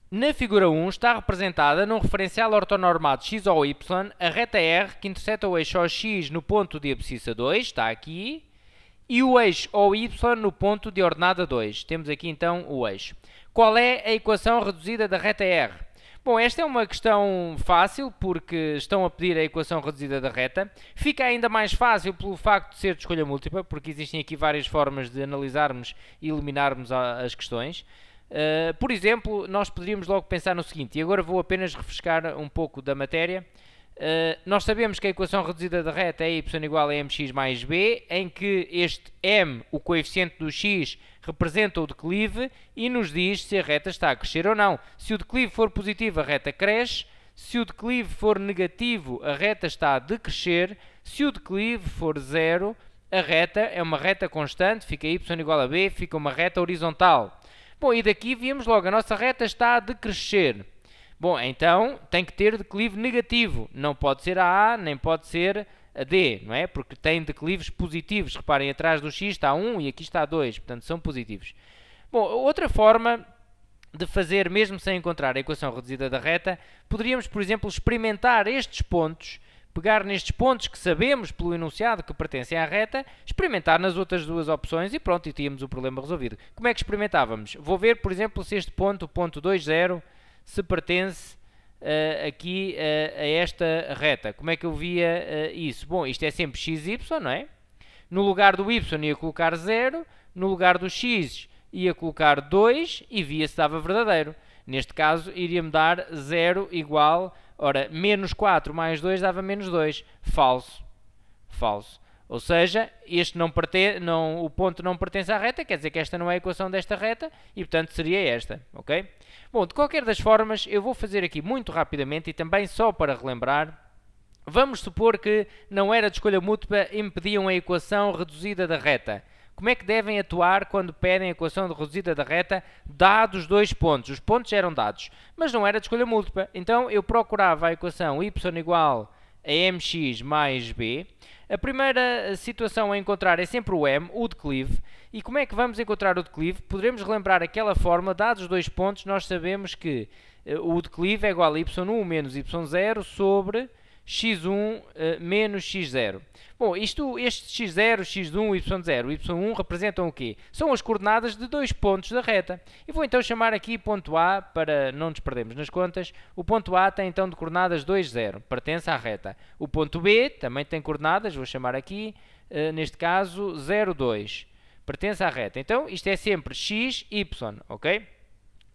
Na figura 1 está representada num referencial ortonormado x ou y a reta R que interseta o eixo OX no ponto de abscissa 2, está aqui, e o eixo OY no ponto de ordenada 2. Temos aqui então o eixo. Qual é a equação reduzida da reta R? Bom, esta é uma questão fácil porque estão a pedir a equação reduzida da reta. Fica ainda mais fácil pelo facto de ser de escolha múltipla, porque existem aqui várias formas de analisarmos e eliminarmos as questões. Por exemplo, nós poderíamos logo pensar no seguinte, e agora vou apenas refrescar um pouco da matéria. Nós sabemos que a equação reduzida da reta é y igual a mx mais b, em que este m, o coeficiente do x, representa o declive e nos diz se a reta está a crescer ou não. Se o declive for positivo, a reta cresce. Se o declive for negativo, a reta está a decrescer. Se o declive for zero, a reta é uma reta constante, fica y igual a b, fica uma reta horizontal. Bom, e daqui vimos logo, a nossa reta está a decrescer. Bom, então tem que ter declive negativo. Não pode ser a A, nem pode ser a D, não é? Porque tem declives positivos. Reparem, atrás do X está 1 e aqui está 2, portanto são positivos. Bom, outra forma de fazer, mesmo sem encontrar a equação reduzida da reta, poderíamos, por exemplo, experimentar estes pontos, pegar nestes pontos que sabemos pelo enunciado que pertencem à reta, experimentar nas outras duas opções e pronto, e tínhamos o problema resolvido. Como é que experimentávamos? Vou ver, por exemplo, se este ponto, o ponto 2, 0, se pertence aqui a esta reta. Como é que eu via isso? Bom, isto é sempre xy, não é? No lugar do y ia colocar 0, no lugar do x ia colocar 2 e via se dava verdadeiro. Neste caso, iria-me dar 0 igual, ora, menos 4 mais 2 dava menos 2. Falso. Falso. Ou seja, o ponto não pertence à reta, quer dizer que esta não é a equação desta reta e, portanto, seria esta, ok? Bom, de qualquer das formas, eu vou fazer aqui muito rapidamente e também só para relembrar. Vamos supor que não era de escolha múltipla e me pediam a equação reduzida da reta. Como é que devem atuar quando pedem a equação reduzida da reta, dados dois pontos? Os pontos eram dados, mas não era de escolha múltipla. Então, eu procurava a equação y igual a mx mais b. A primeira situação a encontrar é sempre o m, o declive. E como é que vamos encontrar o declive? Poderemos relembrar aquela fórmula, dados os dois pontos, nós sabemos que o declive é igual a y1 menos y0 sobre x1 menos x0. Bom, este x0, x1, y0 e y1 representam o quê? São as coordenadas de dois pontos da reta. E vou então chamar aqui ponto A, para não nos perdermos nas contas. O ponto A tem então de coordenadas 2, 0, pertence à reta. O ponto B também tem coordenadas, vou chamar aqui, neste caso, 0, 2, pertence à reta. Então, isto é sempre x, y, ok?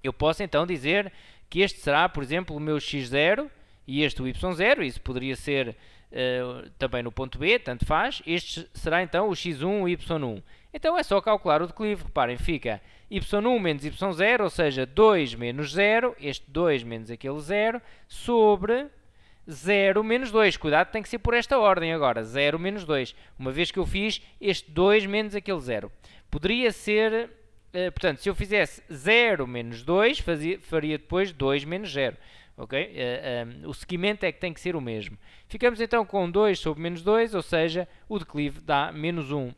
Eu posso então dizer que este será, por exemplo, o meu x0, e este o y0, isso poderia ser também no ponto B, tanto faz. Este será então o x1 e y1. Então é só calcular o declive. Reparem, fica y1 menos y0, ou seja, 2 menos 0, este 2 menos aquele 0, sobre 0 menos 2. Cuidado, tem que ser por esta ordem agora, 0 menos 2. Uma vez que eu fiz este 2 menos aquele 0. Poderia ser, portanto, se eu fizesse 0 menos 2, faria depois 2 menos 0. Okay? O seguimento é que tem que ser o mesmo. Ficamos então com 2 sobre menos 2, ou seja, o declive dá menos 1.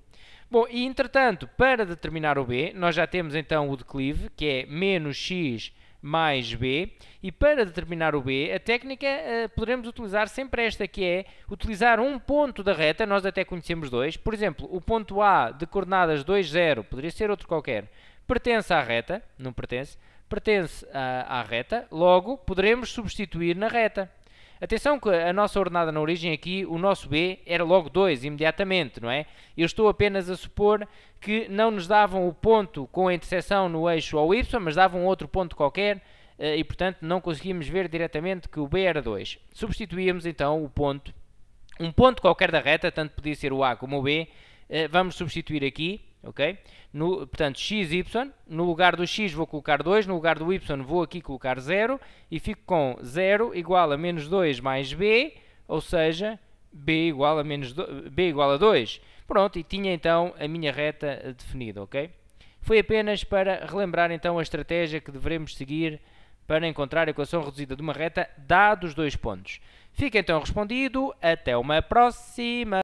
Bom, e entretanto, para determinar o b, nós já temos então o declive, que é menos x mais b, e para determinar o b, a técnica poderemos utilizar sempre esta, que é utilizar um ponto da reta, nós até conhecemos dois. Por exemplo, o ponto A de coordenadas 2, 0, poderia ser outro qualquer, pertence à reta, não pertence? Pertence à reta, logo poderemos substituir na reta. Atenção que a nossa ordenada na origem aqui, o nosso B era logo 2, imediatamente, não é? Eu estou apenas a supor que não nos davam o ponto com a interseção no eixo ao Y, mas davam outro ponto qualquer e, portanto, não conseguimos ver diretamente que o B era 2. Substituíamos então o ponto, um ponto qualquer da reta, tanto podia ser o A como o B, vamos substituir aqui. Okay? Portanto, x, y, no lugar do x vou colocar 2, no lugar do y vou aqui colocar 0, e fico com 0 igual a menos 2 mais b, ou seja, b igual a 2. Pronto, e tinha então a minha reta definida, ok? Foi apenas para relembrar então a estratégia que devemos seguir para encontrar a equação reduzida de uma reta, dados dois pontos. Fica então respondido, até uma próxima!